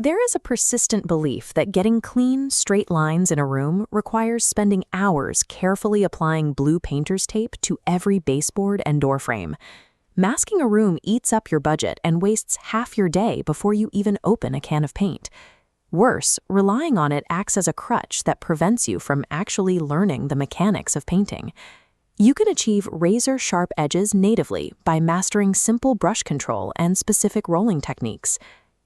There is a persistent belief that getting clean, straight lines in a room requires spending hours carefully applying blue painter's tape to every baseboard and door frame. Masking a room eats up your budget and wastes half your day before you even open a can of paint. Worse, relying on it acts as a crutch that prevents you from actually learning the mechanics of painting. You can achieve razor-sharp edges natively by mastering simple brush control and specific rolling techniques.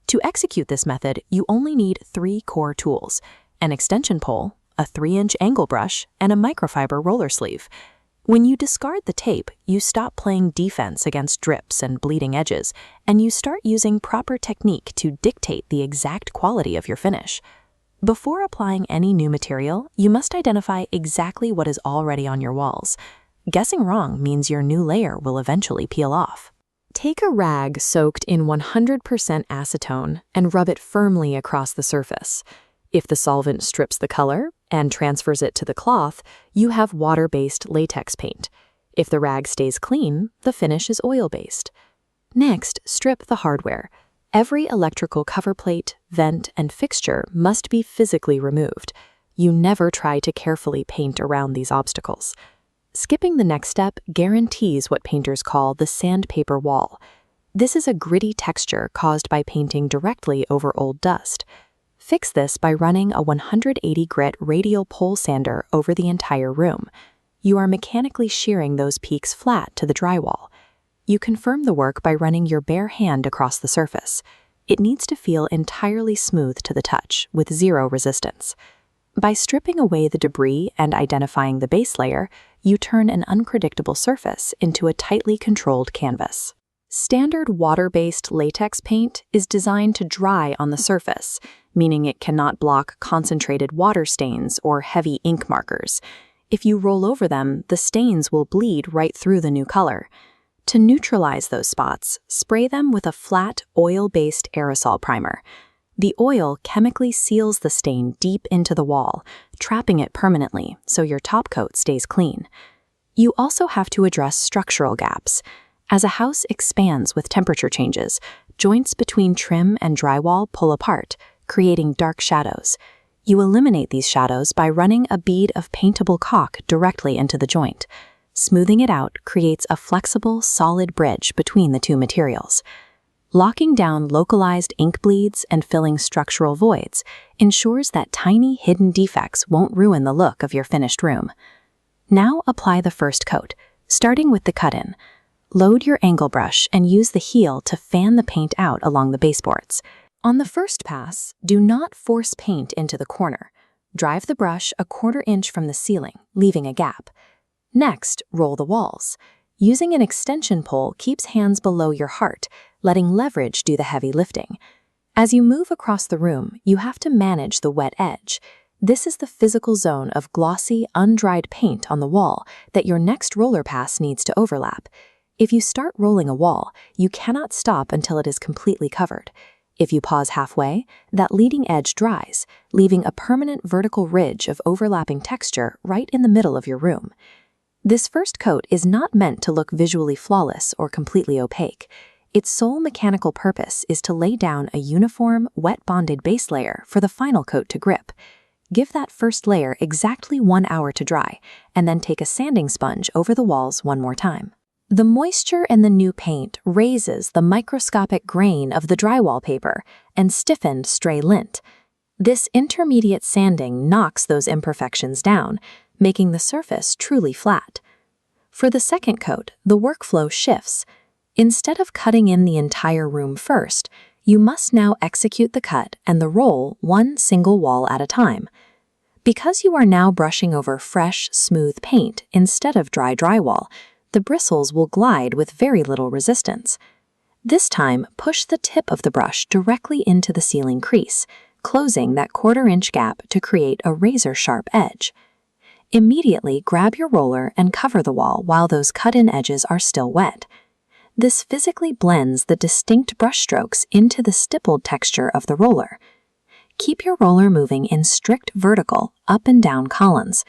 To execute this method, you only need 3 core tools: an extension pole, a 3-inch angle brush, and a microfiber roller sleeve. When you discard the tape, you stop playing defense against drips and bleeding edges, and you start using proper technique to dictate the exact quality of your finish. Before applying any new material, you must identify exactly what is already on your walls. Guessing wrong means your new layer will eventually peel off. Take a rag soaked in 100% acetone and rub it firmly across the surface. If the solvent strips the color and transfers it to the cloth, you have water-based latex paint. If the rag stays clean, the finish is oil-based. Next, strip the hardware. Every electrical cover plate, vent, and fixture must be physically removed. You never try to carefully paint around these obstacles. Skipping the next step guarantees what painters call the sandpaper wall. This is a gritty texture caused by painting directly over old dust. Fix this by running a 180 grit radial pole sander over the entire room. You are mechanically shearing those peaks flat to the drywall. You confirm the work by running your bare hand across the surface. It needs to feel entirely smooth to the touch, with zero resistance. By stripping away the debris and identifying the base layer, you turn an unpredictable surface into a tightly controlled canvas. Standard water-based latex paint is designed to dry on the surface, meaning it cannot block concentrated water stains or heavy ink markers. If you roll over them, the stains will bleed right through the new color. To neutralize those spots, spray them with a flat, oil-based aerosol primer. The oil chemically seals the stain deep into the wall, trapping it permanently so your top coat stays clean. You also have to address structural gaps. As a house expands with temperature changes, joints between trim and drywall pull apart, creating dark shadows. You eliminate these shadows by running a bead of paintable caulk directly into the joint. Smoothing it out creates a flexible, solid bridge between the two materials. Locking down localized ink bleeds and filling structural voids ensures that tiny hidden defects won't ruin the look of your finished room. Now apply the first coat, starting with the cut-in. Load your angle brush and use the heel to fan the paint out along the baseboards. On the first pass, do not force paint into the corner. Drive the brush a 1/4 inch from the ceiling, leaving a gap. Next, roll the walls. Using an extension pole keeps hands below your heart, letting leverage do the heavy lifting. As you move across the room, you have to manage the wet edge. This is the physical zone of glossy, undried paint on the wall that your next roller pass needs to overlap. If you start rolling a wall, you cannot stop until it is completely covered. If you pause halfway, that leading edge dries, leaving a permanent vertical ridge of overlapping texture right in the middle of your room. This first coat is not meant to look visually flawless or completely opaque. Its sole mechanical purpose is to lay down a uniform, wet-bonded base layer for the final coat to grip. Give that first layer exactly 1 hour to dry, and then take a sanding sponge over the walls one more time. The moisture in the new paint raises the microscopic grain of the drywall paper and stiffened stray lint. This intermediate sanding knocks those imperfections down, making the surface truly flat. For the second coat, the workflow shifts. Instead of cutting in the entire room first, you must now execute the cut and the roll one single wall at a time. Because you are now brushing over fresh, smooth paint instead of dry drywall, the bristles will glide with very little resistance. This time, push the tip of the brush directly into the ceiling crease, closing that 1/4 inch gap to create a razor-sharp edge. Immediately grab your roller and cover the wall while those cut-in edges are still wet. This physically blends the distinct brushstrokes into the stippled texture of the roller. Keep your roller moving in strict vertical, up and down columns.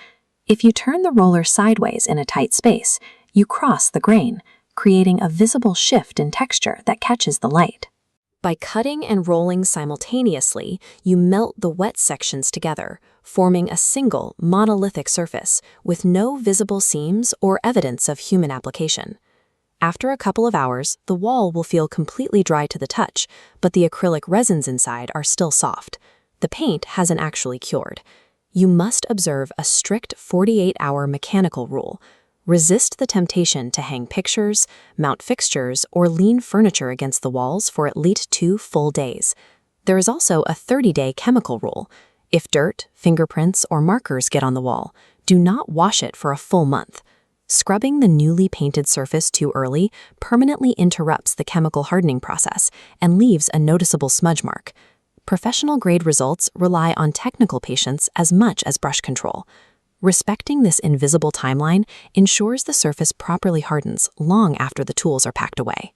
If you turn the roller sideways in a tight space, you cross the grain, creating a visible shift in texture that catches the light. By cutting and rolling simultaneously, you melt the wet sections together, forming a single, monolithic surface with no visible seams or evidence of human application. After a couple of hours, the wall will feel completely dry to the touch, but the acrylic resins inside are still soft. The paint hasn't actually cured. You must observe a strict 48-hour mechanical rule. Resist the temptation to hang pictures, mount fixtures, or lean furniture against the walls for at least 2 full days. There is also a 30-day chemical rule. If dirt, fingerprints, or markers get on the wall, do not wash it for a full month. Scrubbing the newly painted surface too early permanently interrupts the chemical hardening process and leaves a noticeable smudge mark. Professional-grade results rely on technical patience as much as brush control. Respecting this invisible timeline ensures the surface properly hardens long after the tools are packed away.